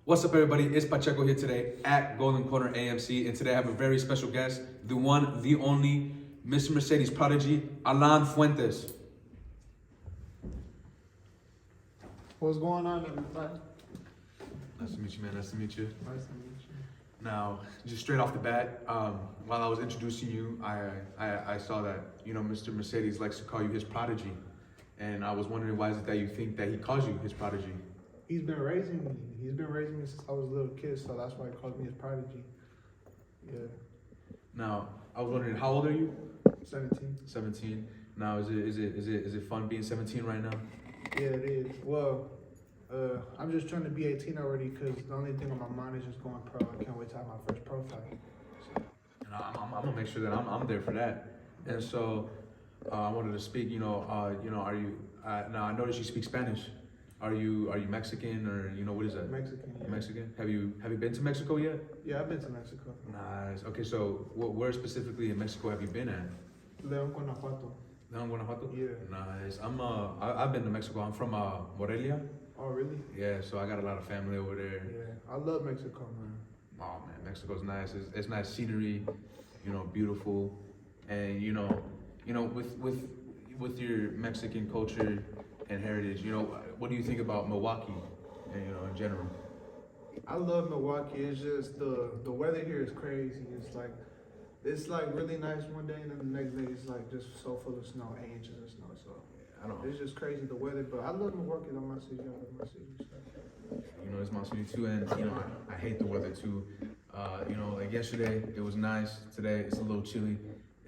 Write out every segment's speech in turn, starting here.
What's up, everybody? It's Pacheco here today at Golden Corner AMC, and today I have a very special guest, the one, the only, Mr. Mercedes prodigy, Alan Fuentes. What's going on, everybody? Nice to meet you, man. Nice to meet you. Nice to meet you. Now, just straight off the bat, while I was introducing you, I saw that Mr. Mercedes likes to call you his prodigy, and I was wondering why is it that you think that he calls you his prodigy? He's been raising me. He's been raising me since I was a little kid, so that's why he calls me his prodigy. Yeah. Now, I was wondering, how old are you? 17. 17. Now, is it fun being 17 right now? Yeah, it is. Well, I'm just trying to be 18 already because the only thing on my mind is just going pro. I can't wait to have my first pro fight. So. And I'm gonna make sure that I'm there for that. And so, I wanted to speak. Are you? Now I noticed you speak Spanish. Are you Mexican or what is that? Mexican. Yeah. Mexican. Have you been to Mexico yet? Yeah, I've been to Mexico. Nice. Okay, so where specifically in Mexico have you been at? León, Guanajuato. León, Guanajuato. Yeah. Nice. I've been to Mexico. I'm from Morelia. Oh, really? Yeah. So I got a lot of family over there. Yeah. I love Mexico, man. Oh man, Mexico's nice. It's nice scenery, beautiful, and with your Mexican culture and heritage, what do you think about Milwaukee, and, in general? I love Milwaukee. It's just the weather here is crazy. It's like really nice one day, and then the next day it's like just so full of snow, 8 inches of snow. So it's just crazy the weather. But I love Milwaukee. Though my city, I love my city. So. It's my city too, and I hate the weather too. Like yesterday it was nice. Today it's a little chilly,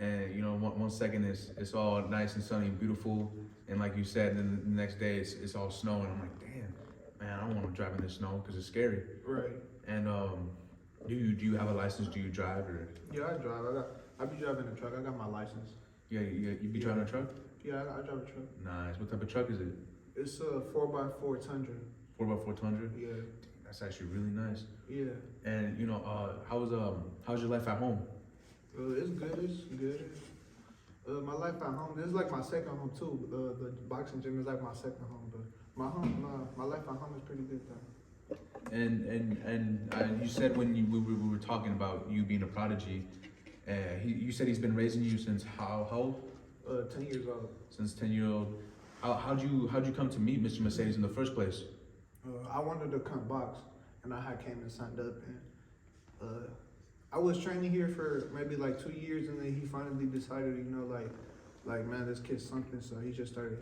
and one second it's all nice and sunny and beautiful, and like you said, then the next day it's all snowing. I'm like, damn, man, I don't want to drive in the snow because it's scary. Right. And do you have a license? Do you drive or? Yeah, I drive. I be driving a truck. I got my license. Yeah, you be driving a truck? Yeah, I drive a truck. Nice. What type of truck is it? It's a 4x4 Tundra. 4x4 Tundra? Yeah. That's actually really nice. Yeah. And how's your life at home? It's good. It's good. My life at home, this is like my second home too. The boxing gym is like my second home, but my life at home is pretty good though. And you said when we were talking about you being a prodigy, you said he's been raising you since how old? 10 years old. Since 10-year-old. How'd you come to meet Mr. Mercedes in the first place? I wanted to come box, and I had came and signed up, and I was training here for maybe like 2 years, and then he finally decided, like man, this kid's something. So he just started,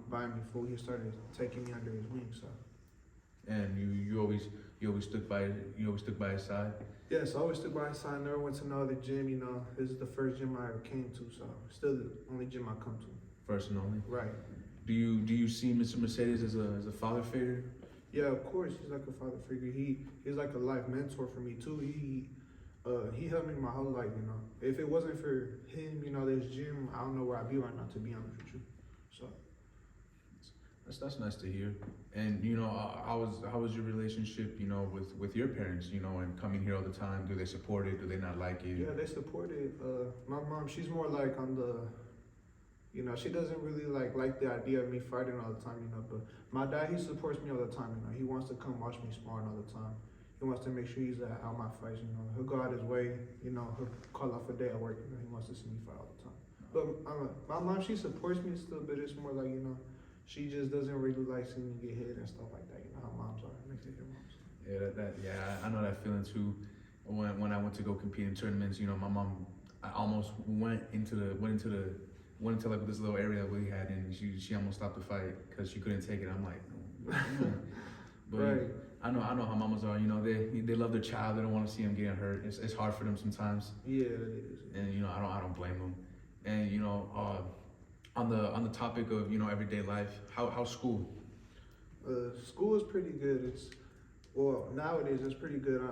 buying me food. He started taking me under his wing. So. And you always stood by his side. Yes, I always stood by his side. Never went to no other gym. This is the first gym I ever came to, so still the only gym I come to. First and only. Right. Do you see Mr. Mercedes as a father figure? Yeah, of course. He's like a father figure. He's like a life mentor for me too. He helped me my whole life. If it wasn't for him, this gym, I don't know where I'd be right now. To be honest with you, so. That's nice to hear. And how was your relationship, with your parents, and coming here all the time? Do they support it? Do they not like it? Yeah, they support it. My mom, she's more like on the, she doesn't really like the idea of me fighting all the time, but my dad, he supports me all the time. He wants to come watch me sparring all the time. He wants to make sure he's at all my fights. He'll go out his way. He'll call off a day at work. He wants to see me fight all the time. But my mom, she supports me still, but it's more like she just doesn't really like seeing me get hit and stuff like that. How moms are. Makes it your moms. Yeah, I know that feeling too. When I went to go compete in tournaments, my mom, I almost went into like this little area we had, and she almost stopped the fight because she couldn't take it. I'm like, but right. I know how mamas are. They love their child. They don't want to see them getting hurt. It's hard for them sometimes. Yeah, it is. And I don't blame them. And on the topic of everyday life, how's school? School is pretty good. Nowadays it's pretty good.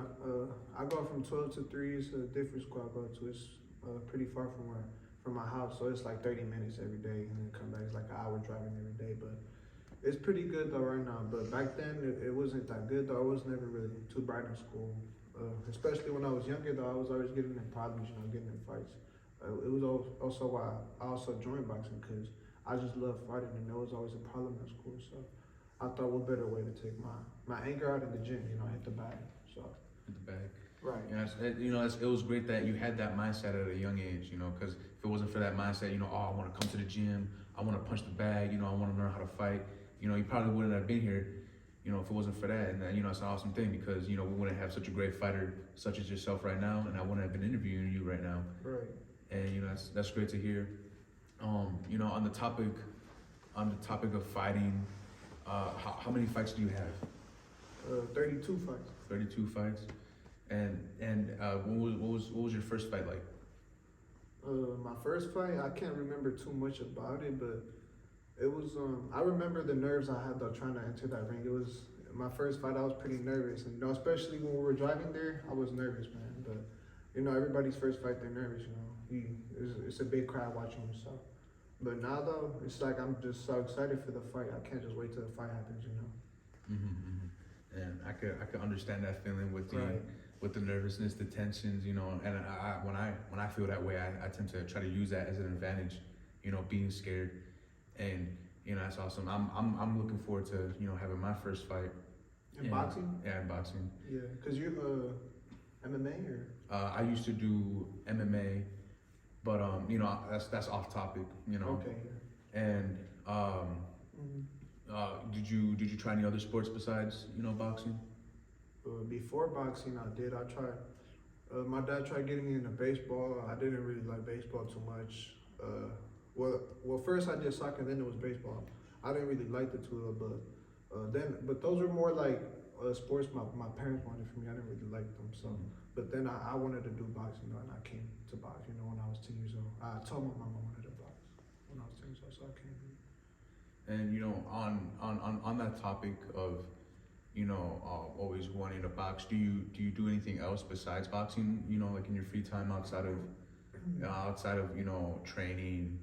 I go from 12 to 3. It's a different school I go to. It's pretty far from my house, so it's like 30 minutes every day, and then come back. It's like an hour driving every day, but it's pretty good though right now. But back then it wasn't that good though. I was never really too bright in school, especially when I was younger though. I was always getting in problems, getting in fights. It was also why I also joined boxing, because I just love fighting, and there was always a problem at school. So I thought what better way to take my anger out in the gym, you know, hit the bag. So Hit the bag. right. Yeah, it was great that you had that mindset at a young age, you know, because if it wasn't for that mindset, you know, oh, I want to come to the gym, I want to punch the bag, you know, I want to learn how to fight, you know, you probably wouldn't have been here, you know, if it wasn't for that. And that, you know, it's an awesome thing because, you know, we wouldn't have such a great fighter such as yourself right now, and I wouldn't have been interviewing you right now. Right. And, you know, that's great to hear. You know, on the topic of fighting, how many fights do you have? 32 fights. 32 fights. And what was your first fight like? My first fight, I can't remember too much about it, but it was. I remember the nerves I had though trying to enter that ring. It was my first fight. I was pretty nervous, and you know, especially when we were driving there, I was nervous, man. But you know, everybody's first fight, they're nervous. You know, it's a big crowd watching you. So, but now though, it's like I'm just so excited for the fight. I can't just wait till the fight happens. You know. And I could understand that feeling with the Right. with the nervousness, the tensions, you know. And when I feel that way, I tend to try to use that as an advantage, you know, being scared. And you know, that's awesome. I'm looking forward to, you know, having my first fight. In boxing? Yeah, in boxing. Yeah, cause you're MMA or? I used to do MMA, but you know, that's off topic, you know. Okay. And did you try any other sports besides, you know, boxing? Before boxing, I did. I tried. My dad tried getting me into baseball. I didn't really like baseball too much. Well, first I did soccer, then it was baseball. I didn't really like the two, but those were more like sports my parents wanted for me. I didn't really like them, so. But then I wanted to do boxing, though, and I came to box. You know, when I was 10 years old, I told my mom I wanted to box when I was 10 years old, so I came here. And you know, on that topic of, you know, always wanting to box, do you do anything else besides boxing? You know, like in your free time outside of you know, training.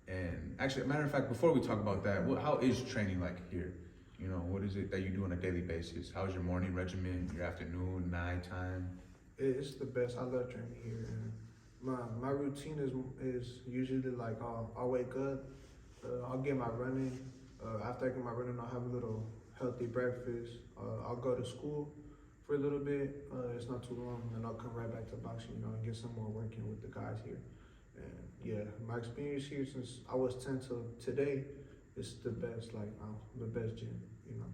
And actually, matter of fact, before we talk about that, how is training like here? You know, what is it that you do on a daily basis? How's your morning regimen, your afternoon, nighttime? It's the best. I love training here. And my routine is usually like I'll wake up, I'll get my running. After I get my running, I'll have a little healthy breakfast. I'll go to school for a little bit. It's not too long, and I'll come right back to boxing, you know, and get some more working with the guys here. And yeah, my experience here since I was 10 till today is the best. Like the best gym, you know.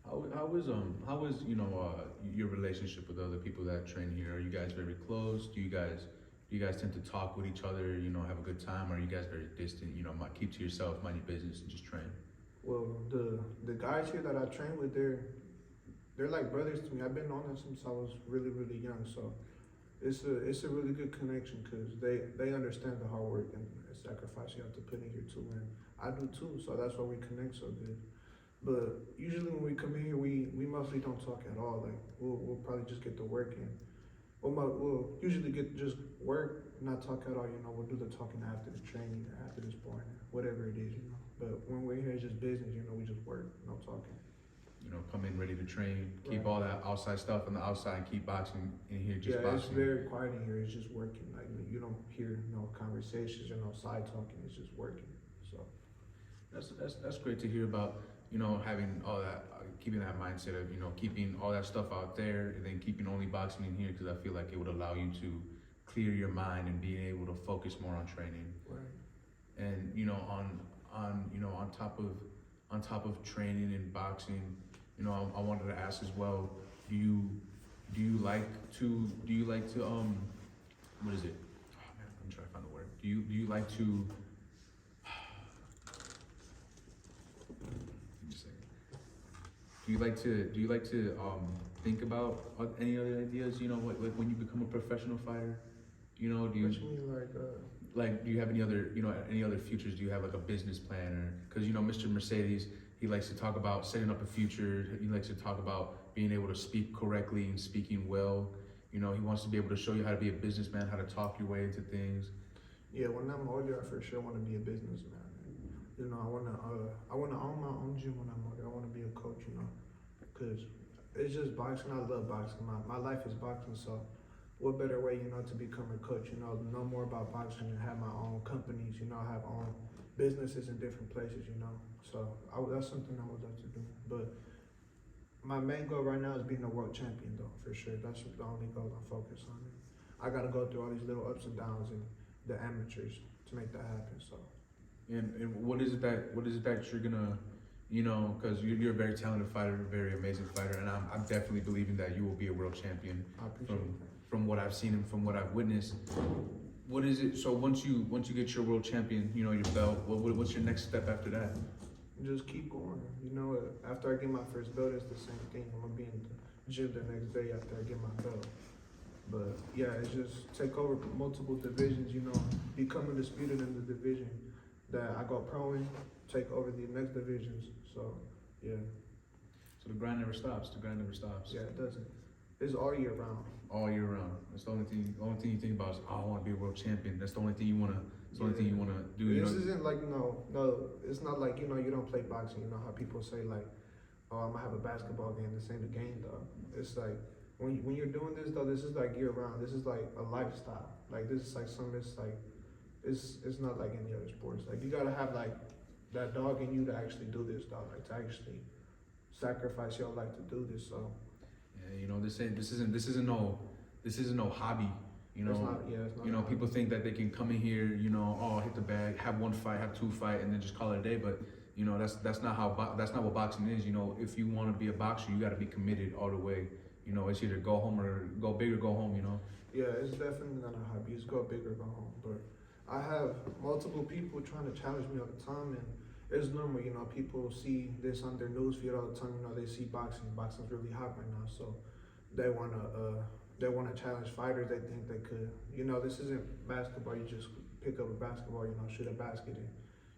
How is you know, your relationship with other people that train here? Are you guys very close? Do you guys tend to talk with each other? You know, have a good time? Or are you guys very distant? You know, keep to yourself, mind your business, and just train. Well, the guys here that I train with, they're like brothers to me. I've been on them since I was really young. So it's a really good connection because they understand the hard work and sacrifice you have to put in here too, and I do too. So that's why we connect so good. But usually when we come in here, we mostly don't talk at all. Like we'll probably just get to work in. We'll usually get just work, not talk at all. You know, we'll do the talking after the training or after the sparring, whatever it is. You know. But when we're here, it's just business. You know, we just work, no talking. You know, come in ready to train, keep Right. all that outside stuff on the outside, and keep boxing in here, just yeah, boxing. it's very quiet in here. It's just working. Like you don't hear no conversations or no side talking. It's just working. So That's great to hear about. You know, having all that, keeping that mindset of, you know, keeping all that stuff out there, and then keeping only boxing in here, because I feel like it would allow you to clear your mind and being able to focus more on training. right. And you know, on top of training and boxing, you know, I wanted to ask as well, do you like to what is it? Oh man, I'm trying to find the word. Do you like to Do you like to think about any other ideas? You know, like when you become a professional fighter, you know, do you What you mean, like do you have any other futures? Do you have like a business plan, or because you know Mr. Mercedes, he likes to talk about setting up a future. He likes to talk about being able to speak correctly and speaking well. You know, he wants to be able to show you how to be a businessman, how to talk your way into things. Yeah, when I'm older, I for sure want to be a businessman. You know, I wanna own my own gym when I'm older. I wanna be a coach. You know, cause it's just boxing. I love boxing. My life is boxing. So, what better way, you know, to become a coach? You know more about boxing and have my own companies. You know, have businesses in different places, you know. So that's something I would love to do. But my main goal right now is being a world champion, though, for sure. That's the only goal I'm focused on. I got to go through all these little ups and downs in the amateurs to make that happen. So. And what is it that you're gonna, you know, because you're a very talented fighter, a very amazing fighter, and I'm definitely believing that you will be a world champion. I appreciate it. From what I've seen and from what I've witnessed. What is it? So once you get your world champion, you know, your belt, what's your next step after that? Just keep going. You know, after I get my first belt, it's the same thing. I'm gonna be in the gym the next day after I get my belt. But yeah, it's just take over multiple divisions. You know, become undisputed in the division that I go pro in, take over the next divisions. So yeah. So the grind never stops. The grind never stops. Yeah, it doesn't. It's all year round. All year round. That's the only thing you think about is, oh, I want to be a world champion. That's the only thing you wanna. It's the only thing you wanna do. This isn't like no. It's not like you don't play boxing. You know how people say like, oh, I'm gonna have a basketball game. This ain't a game though. It's like when you're doing this though, this is like year round. This is like a lifestyle. Like this is like something. It's like it's not like any other sports. Like you gotta have like that dog in you to actually do this dog. Like to actually sacrifice your life to do this. So. Yeah, you know, this isn't no hobby. You know, it's not people think that they can come in here, you know, oh, hit the bag, have one fight, have two fight, and then just call it a day. But you know, that's not what boxing is. You know, if you want to be a boxer, you got to be committed all the way. You know, it's either go home or go big or go home. You know. Yeah, it's definitely not a hobby. It's go big or go home. But I have multiple people trying to challenge me all the time, and it's normal. You know, people see this on their news feed all the time. You know, they see boxing. Boxing's really hot right now, so they wanna challenge fighters. They think they could. You know, this isn't basketball. You just pick up a basketball. You know, shoot a basket and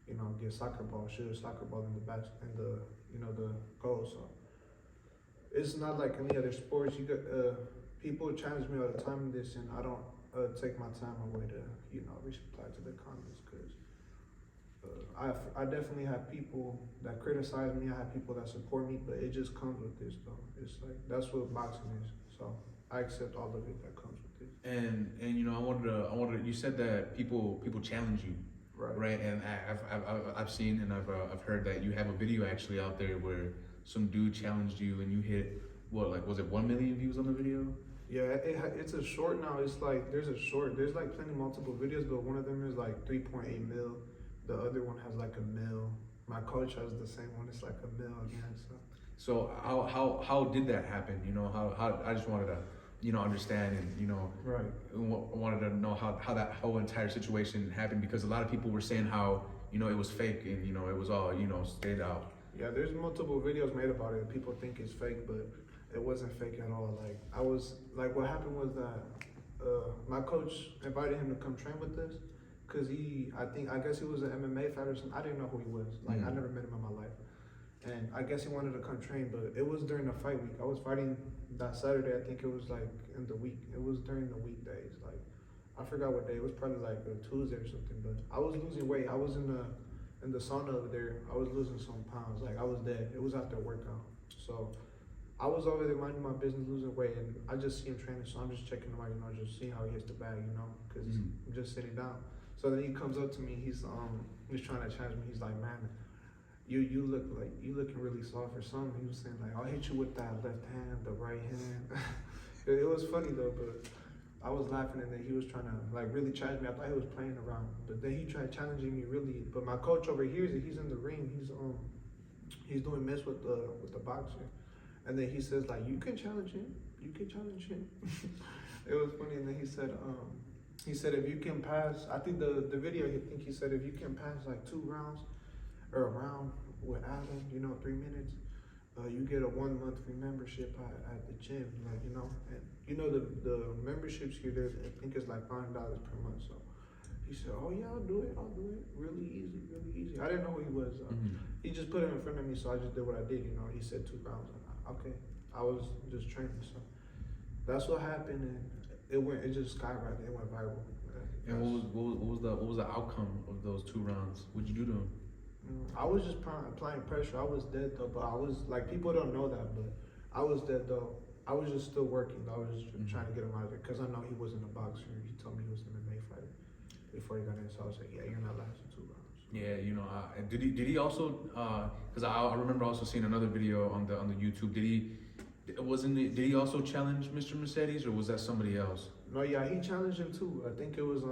you know get a soccer ball. Shoot a soccer ball in the basket and the goal. So it's not like any other sports. You got people challenge me all the time in this, and I don't take my time away to reply to the comments because. I definitely have people that criticize me. I have people that support me, but it just comes with this, though. It's like that's what boxing is. So I accept all of it that comes with it. And you know, I wanted to. You said that people challenge you, right? And I've seen and I've heard that you have a video actually out there where some dude challenged you and you hit what, like, was it 1 million views on the video? Yeah, it's a short now. It's like there's like plenty multiple videos, but one of them is like 3.8 mil. The other one has like 1 mil. My coach has the same one. It's like 1 mil again. So how did that happen? You know, how I just wanted to, understand and right. Wanted to know how that whole entire situation happened, because a lot of people were saying how it was fake and it was all stayed out. Yeah, there's multiple videos made about it. People think it's fake, but it wasn't fake at all. What happened was that my coach invited him to come train with us. Cause I guess he was an MMA fighter or something. I didn't know who he was. I never met him in my life. And I guess he wanted to come train, but it was during the fight week. I was fighting that Saturday. I think it was like in the week. It was during the weekdays. Like, I forgot what day. It was probably like a Tuesday or something, but I was losing weight. I was in the sauna over there. I was losing some pounds. Like, I was dead. It was after a workout. So I was over there minding my business, losing weight, and I just see him training. So I'm just checking him out, just seeing how he hits the bag, cause I'm just sitting down. So then he comes up to me. He's trying to challenge me. He's like, man, you looking really soft or something. He was saying like, I'll hit you with that left hand, the right hand. It was funny though, but I was laughing, and then he was trying to like really challenge me. I thought he was playing around, but then he tried challenging me really. But my coach overhears it. He's in the ring. He's doing mitts with the boxer, and then he says like, you can challenge him. You can challenge him. It was funny, and then he said if you can pass, I think the video, he said if you can pass like 2 rounds or a round with Adam, 3 minutes, you get a 1 month free membership at the gym, and the memberships here, I think it's like $5 per month. So he said, oh yeah, I'll do it, really easy. I didn't know who he was. He just put him in front of me, so I just did what I did. He said 2 rounds, and okay, I was just training. So that's what happened, and it just skyrocketed. It went viral. And what was the outcome of those 2 rounds? What'd you do to him? I was just applying pressure. I was dead though, but I was like, people don't know that, but I was dead though. I was just still working. I was just trying to get him out of there because I know he wasn't a boxer. He told me he was an MMA fighter before he got in. So I was like, yeah, you're not lasting 2 rounds. Yeah, you know, did he also? Because I remember also seeing another video on the YouTube. Did he also challenge Mr. Mercedes, or was that somebody else? No, yeah, he challenged him too. I think it was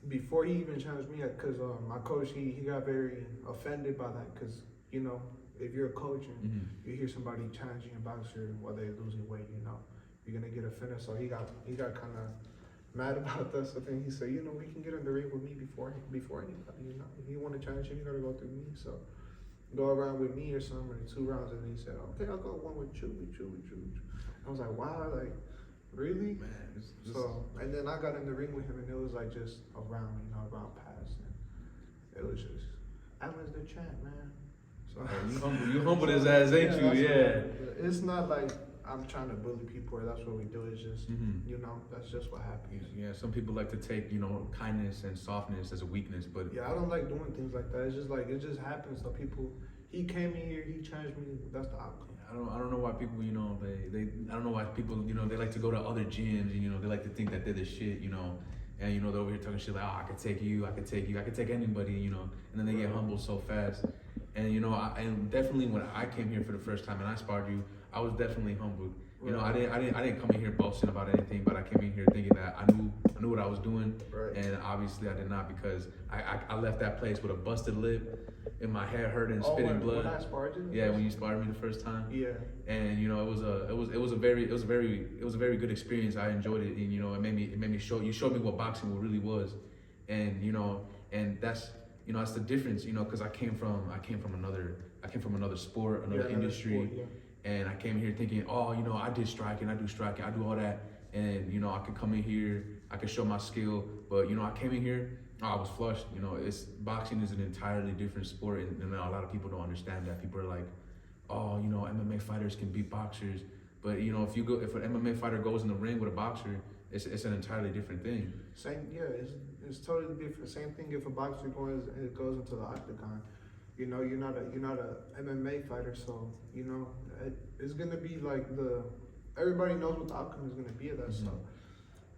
before he even challenged me, because my coach he got very offended by that, because you know, if you're a coach and you hear somebody challenging a boxer while they're losing weight, you know, you're gonna get offended. So he got kind of mad about that. So then he said, you know, we can get in the ring with me before anybody. You know, if you want to challenge him, you gotta go through me. So go around with me or something, or 2 rounds, and he said, okay, I'll go one with you. I was like, wow, like. Really? Man, so, and then I got in the ring with him, and it was like just a round, you know, a round pass, and it was just, Alan's the champ, man. So you humbled his ass, ain't you? Yeah. It's not like I'm trying to bully people, or that's what we do. It's just, you know, that's just what happens. Yeah, some people like to take, you know, kindness and softness as a weakness, but yeah, I don't like doing things like that. It's just like, it just happens. So people, he came in here, he challenged me. That's the outcome. I don't know why people, you know, I don't know why people, you know, they like to go to other gyms and, you know, they like to think that they're the shit, you know, and, you know, they're over here talking shit like, oh, I could take you, I could take anybody, you know, and then they get humbled so fast. And, you know, and definitely when I came here for the first time and I sparred you, I was definitely humbled. You know, I didn't come in here boasting about anything, but I came in here thinking that I knew what I was doing, and obviously I did not, because I left that place with a busted lip, and my head hurting, spitting blood. When I sparred you? Yeah, when you sparred me the first time. Yeah. And you know, it was a very good experience. I enjoyed it, and you know, it made me you showed me what boxing really was, and you know, and that's, you know, that's the difference, you know, because I came from another sport, another industry. Sport, yeah. And I came here thinking, oh, you know, I do striking, I do all that. And, you know, I could come in here, I could show my skill. But, you know, I came in here, I was flushed. You know, boxing is an entirely different sport. And a lot of people don't understand that. People are like, oh, you know, MMA fighters can beat boxers. But, you know, if an MMA fighter goes in the ring with a boxer, it's an entirely different thing. It's totally different. Same thing if a boxer goes into the octagon. You know, you're not a MMA fighter, so you know it's gonna be like everybody knows what the outcome is gonna be of that. So,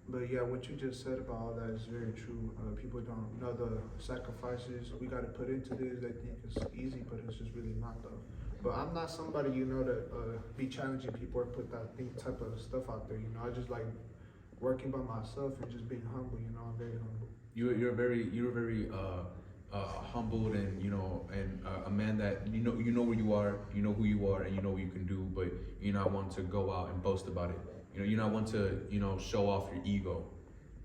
but yeah, what you just said about all that is very true. People don't know the sacrifices we got to put into this. They think it's easy, but it's just really not though. But I'm not somebody, you know, that be challenging people or put that type of stuff out there. You know, I just like working by myself and just being humble. You know, I'm very humble. You're very humbled, and you know, and a man that you know where you are, you know who you are, and you know what you can do, but you're not one to go out and boast about it. You know, you're not one to, you know, show off your ego,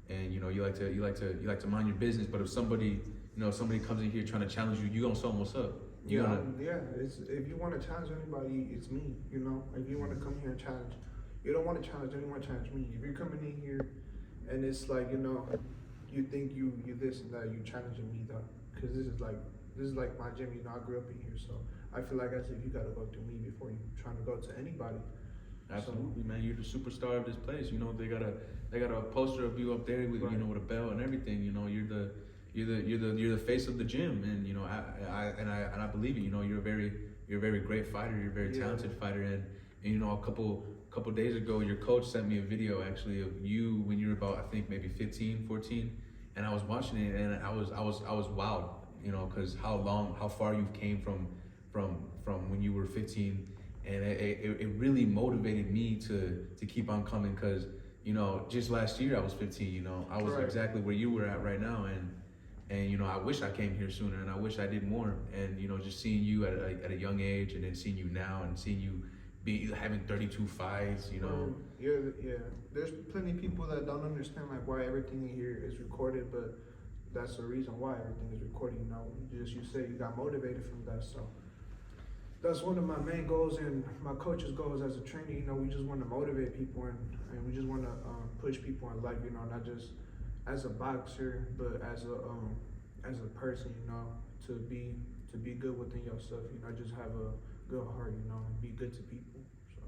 and you know, you like to mind your business. But if somebody comes in here trying to challenge you, you gonna show them what's up. If you want to challenge anybody, it's me. You know, if you want to come here and challenge, you don't want to challenge anyone, challenge me. If you're coming in here, and it's like, you know, you think you this and that, you challenging me though. Because this is like my gym, you know, I grew up in here, so I feel like as if you gotta go through me before you trying to go to anybody. Absolutely, man. You're the superstar of this place. You know, they got a poster of you up there with, you know, with a belt and everything. You know, you're the face of the gym, and you know, I believe it. You know, you're a very great fighter. You're a very talented fighter, and you know, a couple days ago, your coach sent me a video actually of you when you were about, I think maybe 15, 14. And I was watching it, and I was wowed, you know, because how far you've came from when you were 15, and it really motivated me to keep on coming, because you know, just last year I was 15, you know, I was exactly where you were at right now, and you know, I wish I came here sooner, and I wish I did more, and you know, just seeing you at a young age, and then seeing you now, and seeing you having 32 fights, you know. Yeah. There's plenty of people that don't understand like why everything in here is recorded, but that's the reason why everything is recorded. You know, you say you got motivated from that, so that's one of my main goals and my coach's goals as a trainer. You know, we just want to motivate people and we just want to push people in life. You know, not just as a boxer, but as a person. You know, to be good within yourself. You know, just have a good heart, you know, and be good to people. So,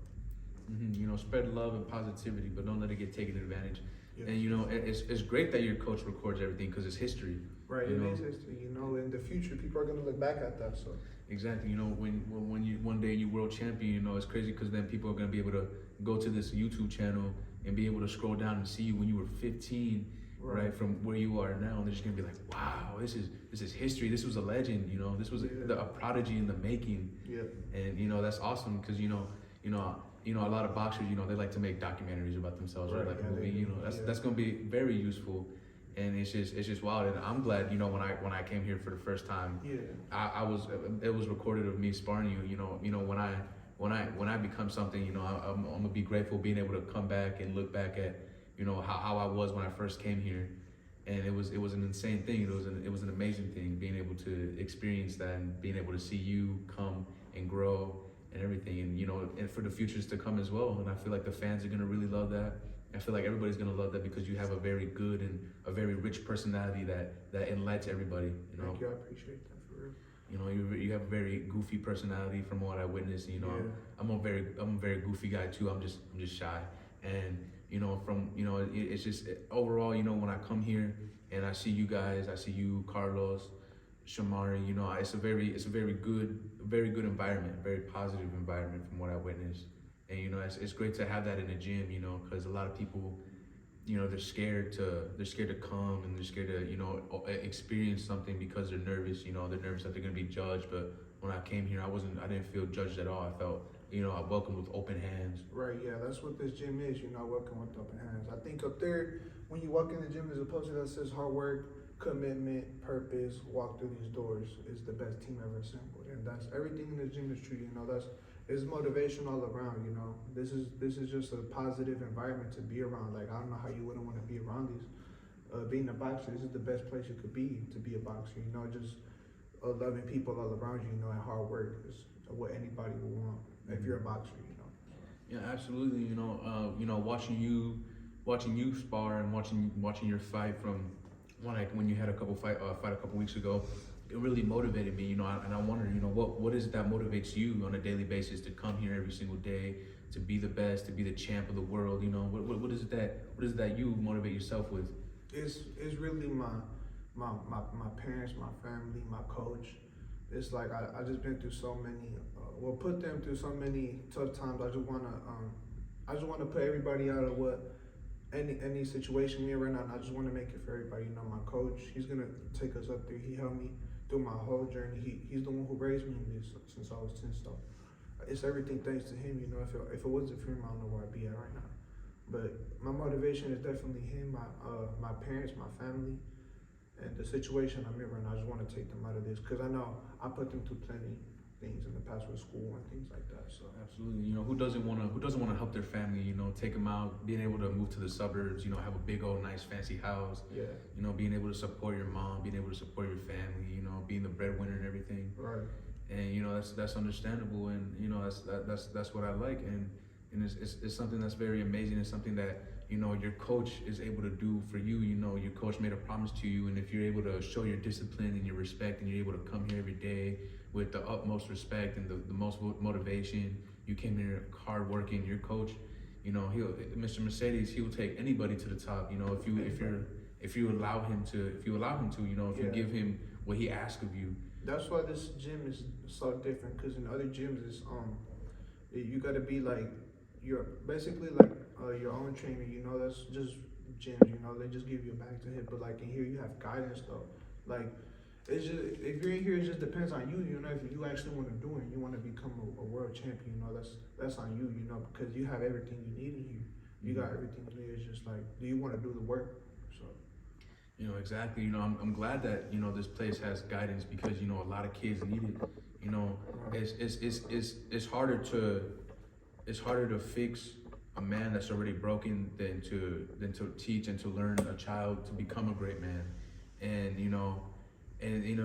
you know, spread love and positivity, but don't let it get taken advantage. yes. And you know, it's great that your coach records everything, because it's history. Right, it is history. You know, in the future, people are gonna look back at that. So exactly. You know, when you one day you world champion, you know, it's crazy, because then people are gonna be able to go to this YouTube channel and be able to scroll down and see you when you were 15, right, from where you are now, and they're just gonna be like, wow, this is history. This was a legend, you know. This was a prodigy in the making. Yeah. And you know that's awesome because a lot of boxers, you know, they like to make documentaries about themselves, or like a movie. You know, that's gonna be very useful. And it's just wild, and I'm glad, you know, when I came here for the first time, it was recorded of me sparring you. You know when I become something, you know, I'm gonna be grateful being able to come back and look back at, you know, how I was when I first came here, and it was an insane thing. It was an amazing thing being able to experience that and being able to see you come and grow and everything, and you know, and for the futures to come as well. And I feel like the fans are gonna really love that. I feel like everybody's gonna love that because you have a very good and a very rich personality that enlightens everybody. You know. Thank you, I appreciate that for real. You know, you have a very goofy personality from what I witnessed. You know, I'm a very goofy guy too. I'm just shy, and you know, it's just overall, you know, when I come here and I see you guys, I see you, Carlos, Shamari, you know, it's a very good environment, very positive environment from what I witnessed. And you know, it's great to have that in the gym, you know, because a lot of people, you know, they're scared to come, and they're scared to, you know, experience something because they're nervous. You know, they're nervous that they're gonna be judged. But when I came here, I didn't feel judged at all. I felt, you know, I welcomed with open hands. Right, yeah, that's what this gym is, you know, welcome with open hands. I think up there, when you walk in the gym, there's a poster that says hard work, commitment, purpose, walk through these doors is the best team ever assembled. And that's everything in the gym is true, you know, it's motivation all around, you know. This is just a positive environment to be around. Like, I don't know how you wouldn't want to be around these. Being a boxer, this is the best place you could be to be a boxer, you know, just loving people all around you, you know, and hard work is what anybody would want if you're a boxer, you know. Yeah, absolutely. You know, watching you spar and watching your fight from when you had a fight a couple weeks ago, it really motivated me, you know, and I wonder, you know, what is it that motivates you on a daily basis to come here every single day, to be the best, to be the champ of the world, you know, what is it that you motivate yourself with? It's really my parents, my family, my coach. It's like I just been through so many, put them through so many tough times. I just wanna put everybody out of what any situation we're in right now, and I just want to make it for everybody. You know, my coach, he's gonna take us up there. He helped me through my whole journey. He's the one who raised me in this since I was 10. So it's everything thanks to him. You know, if it wasn't for him, I don't know where I'd be at right now. But my motivation is definitely him, my parents, my family, and the situation I'm in right now. I just want to take them out of this because I know I put them through plenty things in the past with school and things like that. So absolutely, you know, who doesn't want to help their family, you know, take them out, being able to move to the suburbs, you know, have a big old nice fancy house, you know, being able to support your mom, being able to support your family, you know, being the breadwinner and everything, right. And you know, that's understandable, and you know, that's what I like, and it's something that's very amazing. It's something that, you know, your coach is able to do for you. You know, your coach made a promise to you, and if you're able to show your discipline and your respect, and you're able to come here every day with the utmost respect and the most motivation, you came here hard working. Your coach, you know, Mr. Mercedes, he will take anybody to the top. You know, if you allow him to, you know, if you give him what he asks of you. That's why this gym is so different, because in other gyms, it's you gotta be like, you're basically like your own trainer. You know, that's just gyms. You know, they just give you a bag to hit, but like in here, you have guidance though. Like, it's just, if you're in here, it just depends on you. You know, if you actually want to do it, you want to become a world champion. You know, that's on you. You know, because you have everything you need in here. You got everything you need. It's just like, do you want to do the work? So, you know, exactly. You know, I'm glad that, you know, this place has guidance, because you know, a lot of kids need it. You know, it's harder to fix a man that's already broken than to teach and to learn a child to become a great man. And you know,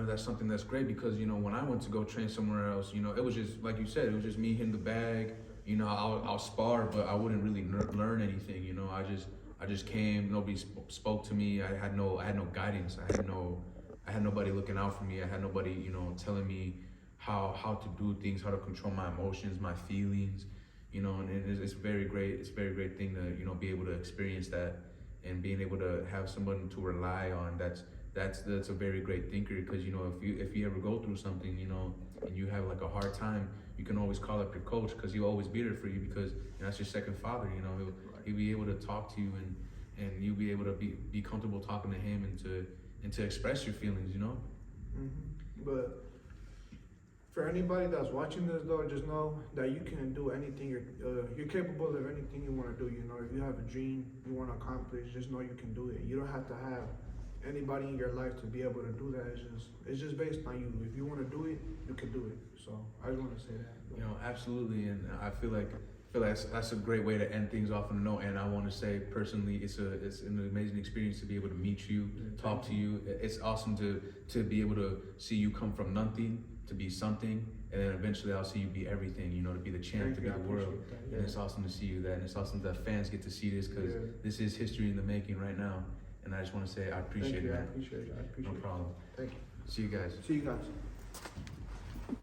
that's something that's great, because you know, when I went to go train somewhere else, you know, it was just like you said, it was just me hitting the bag. You know, I'll spar, but I wouldn't really learn anything. You know, I just came. Nobody spoke to me. I had no guidance. I had nobody looking out for me. I had nobody, you know, telling me how to do things, how to control my emotions, my feelings. You know, and it's very great. It's a very great thing to, you know, be able to experience that, and being able to have someone to rely on. That's a very great thinker, because you know, if you ever go through something, you know, and you have like a hard time, you can always call up your coach, because he'll always be there for you, because, you know, that's your second father. You know, he'll be able to talk to you and you'll be able to be comfortable talking to him and to express your feelings, you know. But for anybody that's watching this, though, just know that you can do anything. You're capable of anything you want to do. You know, if you have a dream you want to accomplish, just know you can do it. You don't have to have anybody in your life to be able to do that. It's just based on you. If you want to do it, you can do it. So I just want to say that. You know, absolutely, and I feel like that's a great way to end things off on a note. And I want to say personally, it's an amazing experience to be able to meet you, talk to you. It's awesome to be able to see you come from nothing to be something, and then eventually I'll see you be everything. You know, to be the champ, to be the world. And it's awesome to see you that, and it's awesome that fans get to see this because this is history in the making right now. And I just want to say I appreciate it. I appreciate it. No problem. Thank you. See you guys. See you guys.